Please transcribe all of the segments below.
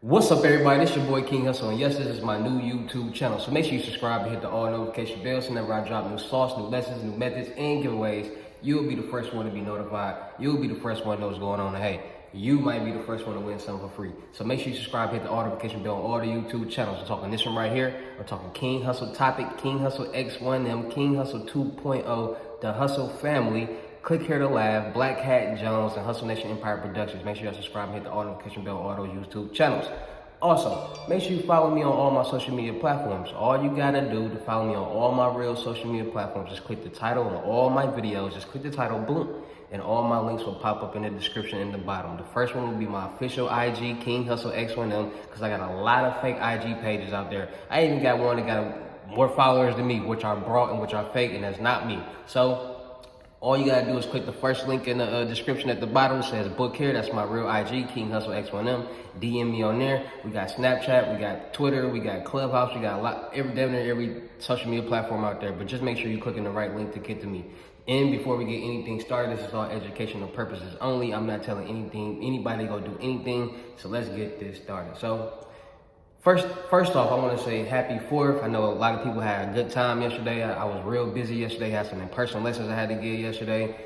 What's up, everybody? This your boy King Hussle, and yes, this is my new YouTube channel. So make sure you subscribe and hit the all notification bell so whenever I drop new sauce, new lessons, new methods, and giveaways, you'll be the first one to be notified. You'll be the first one to know what's going on. And hey, you might be the first one to win something for free. So make sure you subscribe, hit the all notification bell on all the YouTube channels. We're talking this one right here. We're talking King Hussle Topic, King Hussle X1M, King Hussle 2.0, the Hussle Family, Click Here to Laugh, Blachat Jones, and Hussle Nation Empire Productions. Make sure you subscribe and hit the all notification bell on all those YouTube channels. Also, make sure you follow me on all my social media platforms. All you gotta do to follow me on all my real social media platforms, just click the title on all my videos, just click the title, boom, and all my links will pop up in the description in the bottom. The first one will be my official IG, King Hussle X1M, because I got a lot of fake IG pages out there. I even got one that got more followers than me, which are brought and which are fake, and that's not me. So, all you gotta do is click the first link in the description at the bottom. It says book here. That's my real IG, King Hussle X1M. DM me on there. We got Snapchat, we got Twitter, we got Clubhouse, we got a lot, every social media platform out there. But just make sure you click in the right link to get to me. And before we get anything started, this is all educational purposes only. I'm not telling anybody to go do anything. So let's get this started. So First off, I want to say happy 4th. I know a lot of people had a good time yesterday. I was real busy yesterday. I had some in-person lessons I had to give yesterday.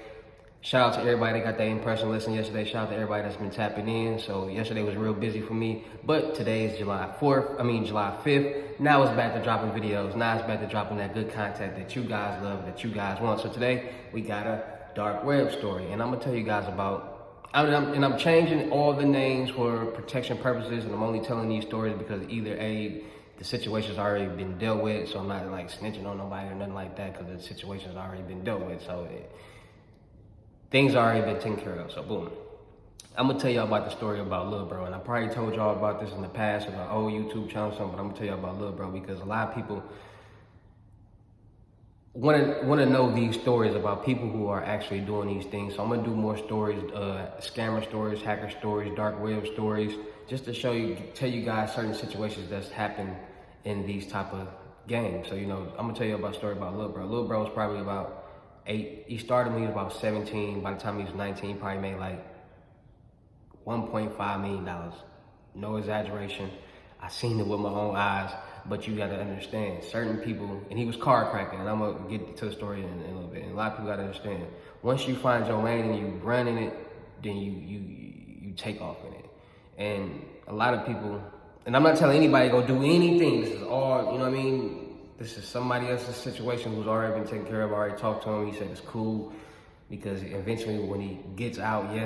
Shout out to everybody that got that in-person lesson yesterday. Shout out to everybody that's been tapping in. So yesterday was real busy for me. But today is July 5th. Now it's back to dropping videos. Now it's back to dropping that good content that you guys love, that you guys want. So today we got a dark web story. And I'm going to tell you guys about I'm changing all the names for protection purposes, and I'm only telling these stories because either A, the situation's already been dealt with, so I'm not like snitching on nobody or nothing like that because the situation's already been dealt with, so things already been taken care of, so boom. I'm gonna tell y'all about the story about Lil Bro, and I probably told y'all about this in the past with my old YouTube channel or something, but I'm gonna tell y'all about Lil Bro because a lot of people want to know these stories about people who are actually doing these things. So I'm gonna do more stories, scammer stories, hacker stories, dark web stories, just to tell you guys certain situations that's happened in these type of games. So I'm gonna tell you about a story about Lil Bro. Lil Bro was probably about 8. He started when he was about 17. By the time he was 19, he probably made like $1.5 million. No exaggeration. I seen it with my own eyes. But you gotta understand, certain people, and he was card cracking, and I'm gonna get to the story in a little bit. And a lot of people gotta understand, once you find your lane and you run in it, then you take off in it. And a lot of people, and I'm not telling anybody to go do anything. This is all, this is somebody else's situation who's already been taken care of. I already talked to him. He said it's cool because eventually when he gets out, he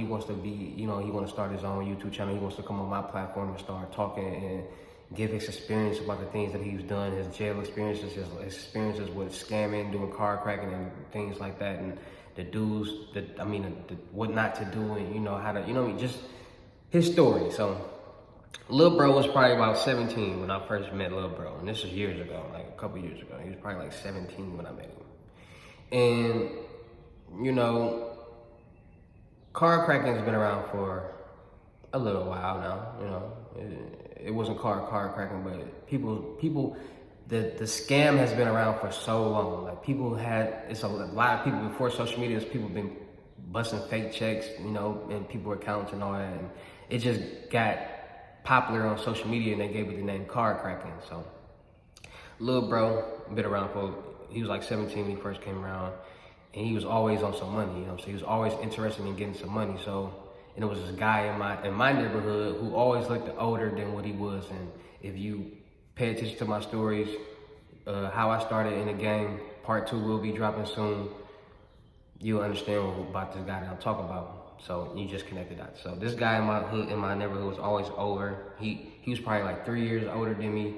wants to be, he wants to start his own YouTube channel. He wants to come on my platform and start talking and give his experience about the things that he's done, his jail experiences, his experiences with scamming, doing card cracking and things like that, and the dudes what not to do, and how to, just his story. So Lil Bro was probably about 17 when I first met Lil Bro, and this was years ago, like a couple years ago. He was probably like 17 when I met him. And card cracking has been around for a little while now, it wasn't card cracking, but the scam has been around for so long. Like it's a lot of people before social media, people been busting fake checks, and people were counting and all that. And it just got popular on social media and they gave it the name card cracking. So Lil Bro been around he was like 17 when he first came around, and he was always on some money, so he was always interested in getting some money. And it was this guy in my neighborhood who always looked older than what he was. And if you pay attention to my stories, how I started in the game, part 2 will be dropping soon. You'll understand about this guy that I'm talking about. So you just connected that. So this guy in my neighborhood was always older. He was probably like 3 years older than me,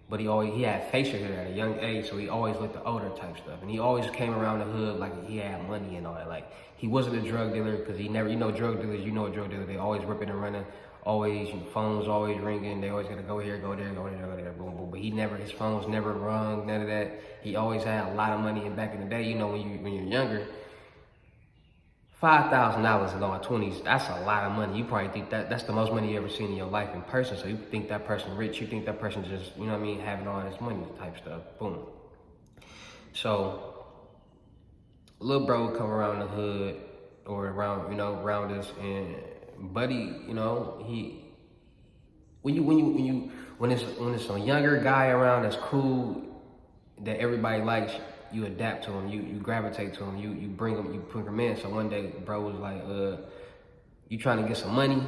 but he had facial hair at a young age, so he always looked the older type stuff. And he always came around the hood like he had money and all that. Like, he wasn't a drug dealer, because he never, drug dealers, a drug dealer, they always ripping and running, always, phones always ringing, they always gotta go here, go there, boom, boom. But his phones never rung, none of that. He always had a lot of money, and back in the day, when you're younger, $5,000 in our 20s, that's a lot of money. You probably think that's the most money you ever seen in your life in person. So you think that person rich, you think that person just, having all this money type stuff, boom. So Lil Bro would come around the hood or around us, and Buddy, when it's a younger guy around that's cool, that everybody likes, you adapt to him, you gravitate to him, you bring him in. So one day, bro was like, you trying to get some money?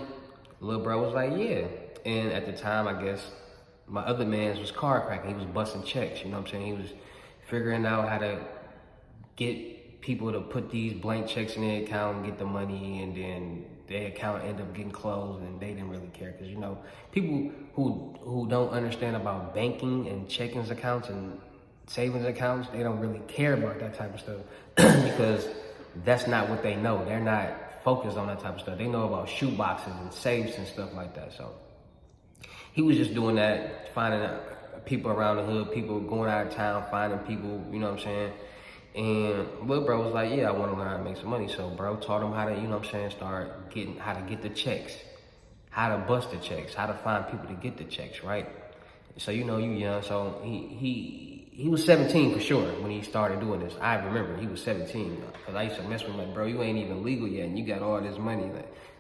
Little bro was like, yeah. And at the time, I guess, my other man's was card cracking. He was busting checks, you know what I'm saying? He was figuring out how to get people to put these blank checks in their account and get the money, and then their account ended up getting closed, and they didn't really care. Because, you know, people who don't understand about banking and checkings accounts and savings accounts, they don't really care about that type of stuff because that's not what they know. They're not focused on that type of stuff. They know about shoe boxes and safes and stuff like that. So he was just doing that, finding people around the hood, people going out of town, finding people, you know what I'm saying? And little bro was like, yeah, I want to learn how to make some money. So bro taught him how to, you know what I'm saying, start getting, how to get the checks, how to bust the checks, how to find people to get the checks, right? So, you know, you young. So he was 17 for sure when he started doing this. I remember he was 17, because I used to mess with him like, bro, you ain't even legal yet, and you got all this money.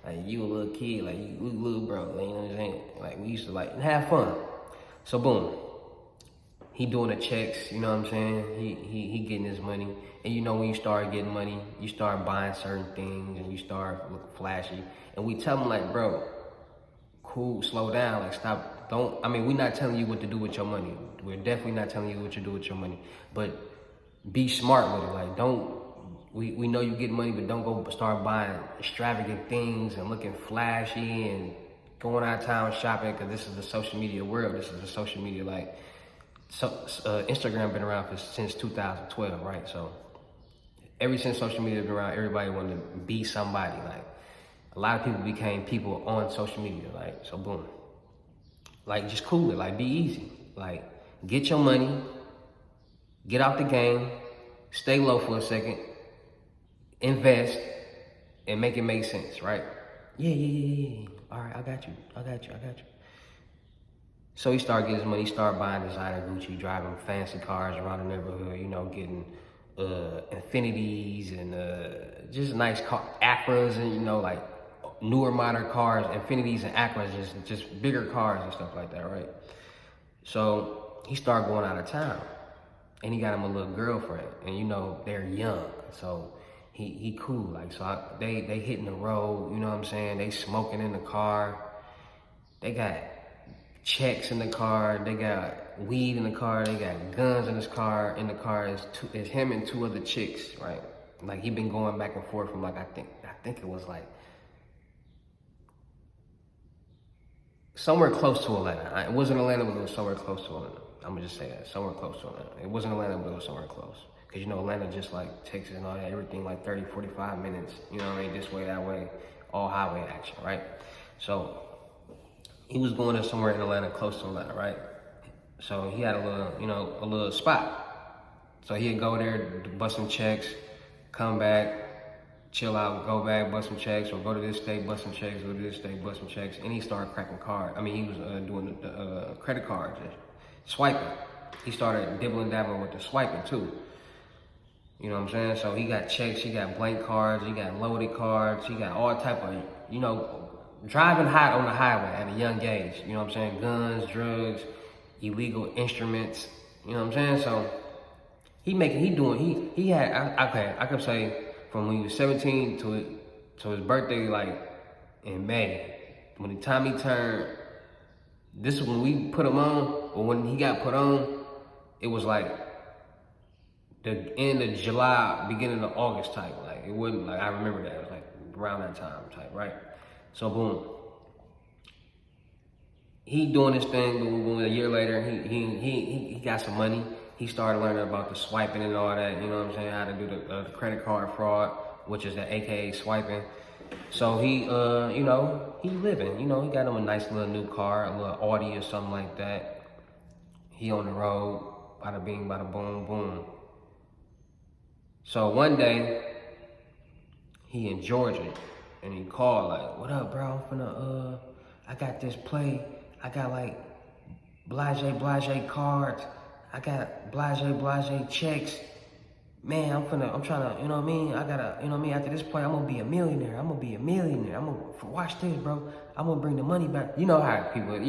Like you a little kid, like you little bro, like, you know what I'm saying? Like we used to like have fun. So boom, he doing the checks, you know what I'm saying? He getting his money. And you know, when you start getting money, you start buying certain things and you start looking flashy. And we tell him like, bro, cool, slow down, like stop. Don't, I mean, we're not telling you what to do with your money. We're definitely not telling you what to do with your money. But be smart with it. Like, don't, we know you get money, but don't go start buying extravagant things and looking flashy and going out of town shopping, because this is the social media world. This is the social media, like, so Instagram been around since 2012, right? So ever since social media been around, everybody wanted to be somebody. Like, a lot of people became people on social media, like, so boom. Like, just cool it, like, be easy. Like, get your money, get out the game, stay low for a second, invest, and make it make sense, right? Yeah. All right, I got you. So he started getting his money, he started buying designer Gucci, driving fancy cars around the neighborhood, you know, getting Infinities and just nice car, Acras, and, you know, like newer modern cars, Infinities and Acras, just bigger cars and stuff like that, right? So he started going out of town, and he got him a little girlfriend, and, you know, they're young, so he cool, like, so they hitting the road, you know what I'm saying? They smoking in the car, they got checks in the car, they got weed in the car, they got guns in his car. In the car is him and two other chicks, right? Like, he been going back and forth from, like, I think it was like somewhere close to Atlanta. It wasn't Atlanta, but it was somewhere close to Atlanta. I'm gonna just say that, somewhere close to Atlanta. It wasn't Atlanta, but it was somewhere close. Cause, you know, Atlanta just like Texas and all that, everything like 30, 45 minutes, you know what I mean? This way, that way, all highway action, right? So he was going to somewhere in Atlanta, close to Atlanta, right? So he had a little, you know, a little spot. So he'd go there, bust some checks, come back, chill out, go back, bust some checks, or go to this state, bust some checks, go to this state, bust some checks. And he started cracking cards. I mean, he was doing the credit cards, swiping. He started dibbling dabbling with the swiping too. You know what I'm saying? So he got checks, he got blank cards, he got loaded cards, he got all type of, you know, driving hot on the highway at a young age. You know what I'm saying? Guns, drugs, illegal instruments. You know what I'm saying? So he had, I could say from when he was 17 to his birthday, like in May, when the time he turned, this is when we put him on, or when he got put on, it was like the end of July, beginning of August type. Like, it wasn't like, I remember that. It was like around that time type, right? So boom. He doing this thing, boom, a year later, he got some money. He started learning about the swiping and all that, you know what I'm saying? How to do the credit card fraud, which is the AKA swiping. So he, you know, he living, you know, he got him a nice little new car, a little Audi or something like that. He on the road, bada bing, bada boom, boom. So one day, he in Georgia, and he called like, what up, bro? I'm finna, I got this play. I got like Blachat cards. I got Blachat checks. man, I'm trying to, you know what I mean? I gotta, you know what I mean? After this point, I'm gonna be a millionaire. I'm gonna be a millionaire. Watch this, bro. I'm gonna bring the money back. You know how people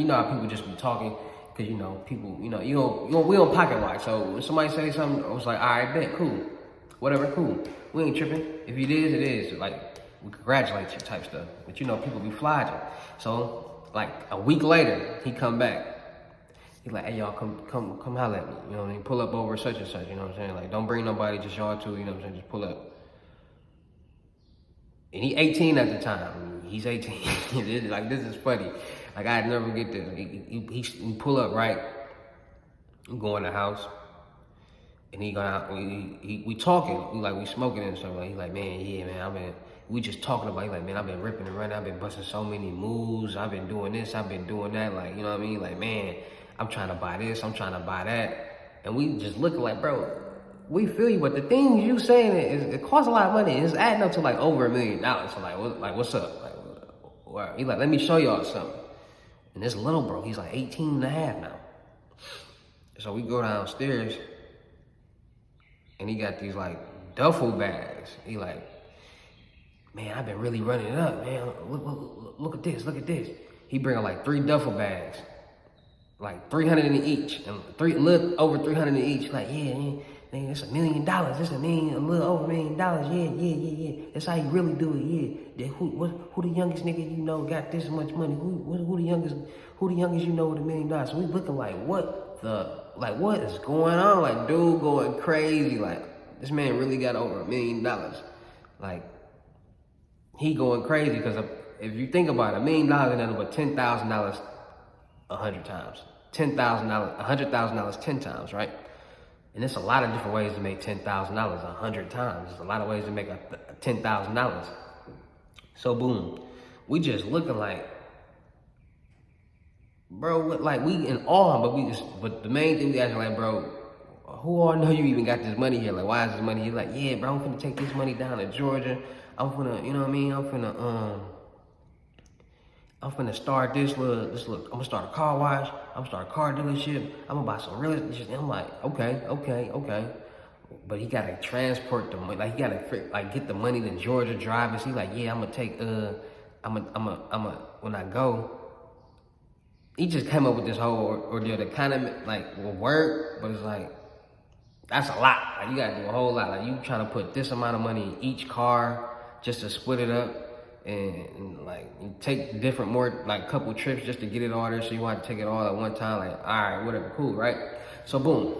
just be talking, cause people, we don't pocket watch. So when somebody say something, I was like, all right, bet, cool. Whatever, cool. We ain't tripping. If it is, it is. Like, we congratulate you type stuff. But people be flogging. So, like, a week later, he come back. He like, hey, y'all, come holler at me. You know what I mean? Pull up over such and such, you know what I'm saying? Like, don't bring nobody, just y'all two, you know what I'm saying? Just pull up. And he 18 at the time. He's 18. Like, this is funny. Like, I'd never get there. He pull up, right? We go in the house. And he go out, we talking, we smoking and stuff. Like, he's like, man, yeah, man, we just talking about, he's like, man, I've been ripping and running, I've been busting so many moves, I've been doing this, I've been doing that, like, you know what I mean? Like, man, I'm trying to buy this, I'm trying to buy that. And we just looking like, bro, we feel you, but the things you saying, it costs a lot of money. It's adding up to like over $1 million. So like, what's up? Like, he's like, let me show y'all something. And this little bro, he's like 18 and a half now. So we go downstairs, and he got these like duffel bags. He like, man, I've been really running it up, man. Look at this. He bringing like 3 duffel bags, like 300 in each, and over 300 in each. Like, yeah, man, it's $1 million. It's a little over $1 million. Yeah. That's how you really do it. Yeah. Who the youngest nigga you know got this much money? Who the youngest you know with $1 million? So we looking like, what is going on? Like, dude going crazy. Like, this man really got over $1 million. Like, he going crazy because if you think about it, $1 million ain't nothing but $10,000 100 times. $100,000 10 times, right? And there's a lot of different ways to make $10,000 100 times. There's a lot of ways to make $10,000. So boom, we just looking like, bro, like we in awe, but the main thing we asking like, bro, who all know you even got this money here? Like, why is this money here? Like, yeah, bro, I'm finna take this money down to Georgia. I'm finna, you know what I mean? I'm finna start I'm gonna start a car wash. I'm gonna start a car dealership. I'm gonna buy some real estate. I'm like, okay. But he gotta transport the money. Like, he gotta like get the money to Georgia driving. So he like, yeah, I'm gonna take, when I go, he just came up with this whole ordeal that kind of like will work, but it's like, that's a lot. Like, you gotta do a whole lot. Like, you trying to put this amount of money in each car just to split it up. And like, you take more, like, couple trips just to get it all there, so you want to take it all at one time. Like, all right, whatever, cool, right? So boom,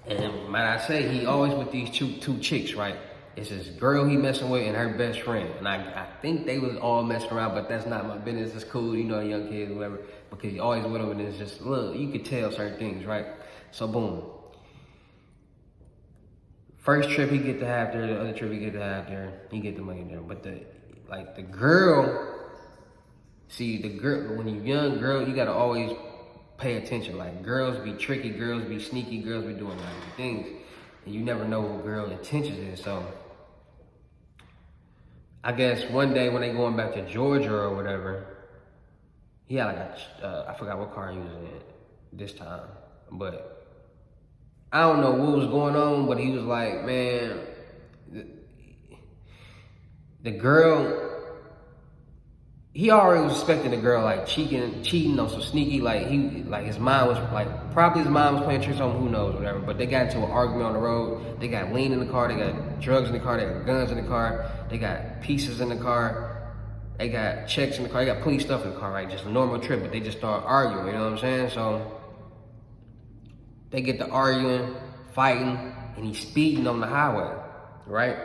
and might I say, he always with these two chicks, right? It's this girl he messing with and her best friend, and I think they was all messing around, but that's not my business. It's cool, young kids, whatever, because he always with them, and it's just, look, you could tell certain things, right? So boom, first trip he get to have there, the other trip he get to have there, he get the money there, but the girl, when you're young, girl, you gotta always pay attention. Like, girls be tricky, girls be sneaky, girls be doing like things, and you never know what girl intentions is. So I guess one day when they going back to Georgia or whatever, he had like I forgot what car he was in this time, but I don't know what was going on, but he was like, man, the girl, he already was expecting the girl like cheating on some sneaky, like his mom was probably playing tricks on him, who knows, whatever. But they got into an argument on the road. They got lean in the car, they got drugs in the car, they got guns in the car, they got pieces in the car, they got checks in the car, they got plenty of stuff in the car, right? Just a normal trip, but they just start arguing, you know what I'm saying? So they get to arguing, fighting, and he's speeding on the highway, right?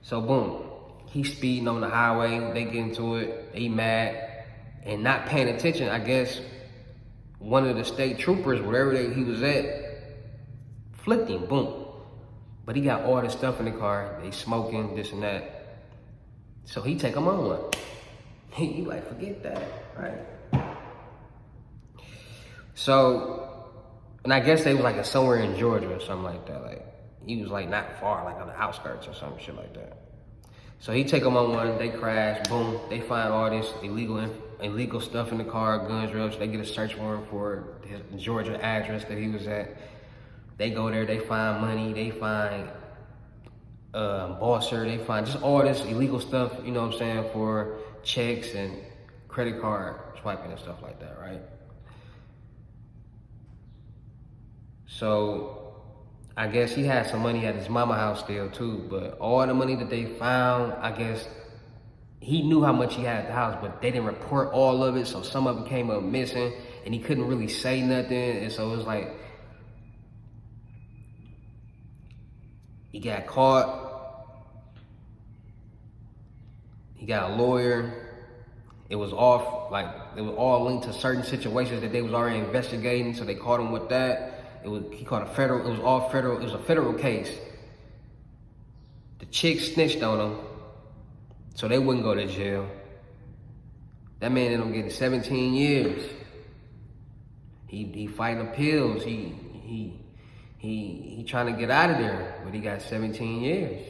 So boom, he's speeding on the highway, they get into it, they mad, and not paying attention. I guess one of the state troopers, wherever he was at, flicked him, boom. But he got all this stuff in the car, they smoking, this and that. So he take him on one. He like, forget that, right? So, and I guess they was like somewhere in Georgia or something like that. Like, he was like not far, like on the outskirts or some shit like that. So he take them on one, they crash, boom, they find all this illegal stuff in the car, guns, drugs. They get a search warrant for his Georgia address that he was at. They go there, they find money, they find bosser, they find just all this illegal stuff, you know what I'm saying, for checks and credit card swiping and stuff like that, right? So I guess he had some money at his mama house still too, but all the money that they found, I guess he knew how much he had at the house, but they didn't report all of it, so some of it came up missing, and he couldn't really say nothing, and so it was like, he got caught, he got a lawyer. It was all linked to certain situations that they was already investigating, so they caught him with that. It was a federal case. The chick snitched on him, so they wouldn't go to jail. That man ended up getting 17 years. He fighting appeals. He trying to get out of there, but he got 17 years,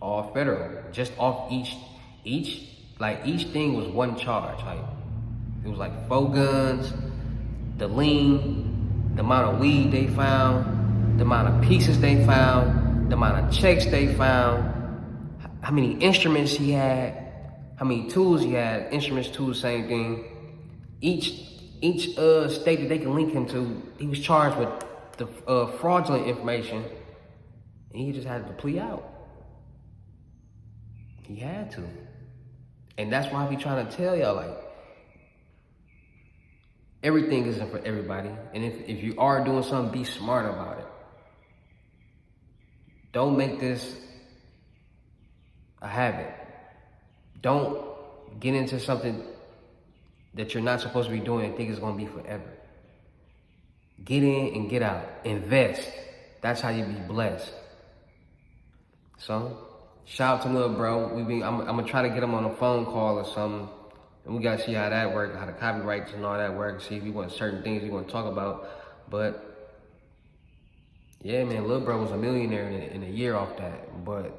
all federal. Just off each thing was one charge. Like it was like 4 guns, the lean, the amount of weed they found, the amount of pieces they found, the amount of checks they found, how many instruments he had, how many tools he had. Instruments, tools, same thing. Each state that they can link him to, he was charged with the fraudulent information, and he just had to plea out. He had to. And that's why I be trying to tell y'all, like, everything isn't for everybody. And if you are doing something, be smart about it. Don't make this a habit. Don't get into something that you're not supposed to be doing and think it's going to be forever. Get in and get out. Invest. That's how you be blessed. So, shout out to little bro. I'm gonna try to get him on a phone call or something, and we gotta see how that works, how the copyrights and all that works. See if we want certain things we want to talk about. But yeah, man, little bro was a millionaire in a year off that. But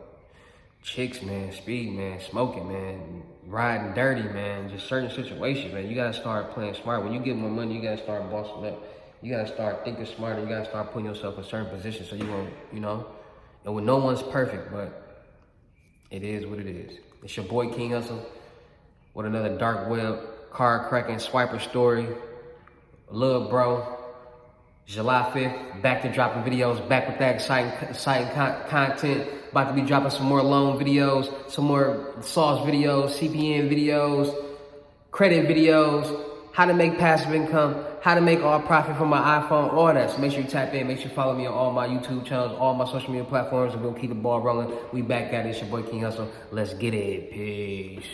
chicks, man, speed, man, smoking, man, riding dirty, man, just certain situations, man. You gotta start playing smart. When you get more money, you gotta start bossing up. You gotta start thinking smarter. You gotta start putting yourself in certain positions so you won't, you know. And when no one's perfect, but it is what it is. It's your boy King Hussle with another dark web card cracking swiper story. Love, bro. July 5th, back to dropping videos, back with that exciting content. About to be dropping some more loan videos, some more sauce videos, CPN videos, credit videos, how to make passive income, how to make all profit from my iPhone, all that. So make sure you tap in, make sure you follow me on all my YouTube channels, all my social media platforms, and we'll keep the ball rolling. We back at it. It's your boy King Hussle. Let's get it. Peace.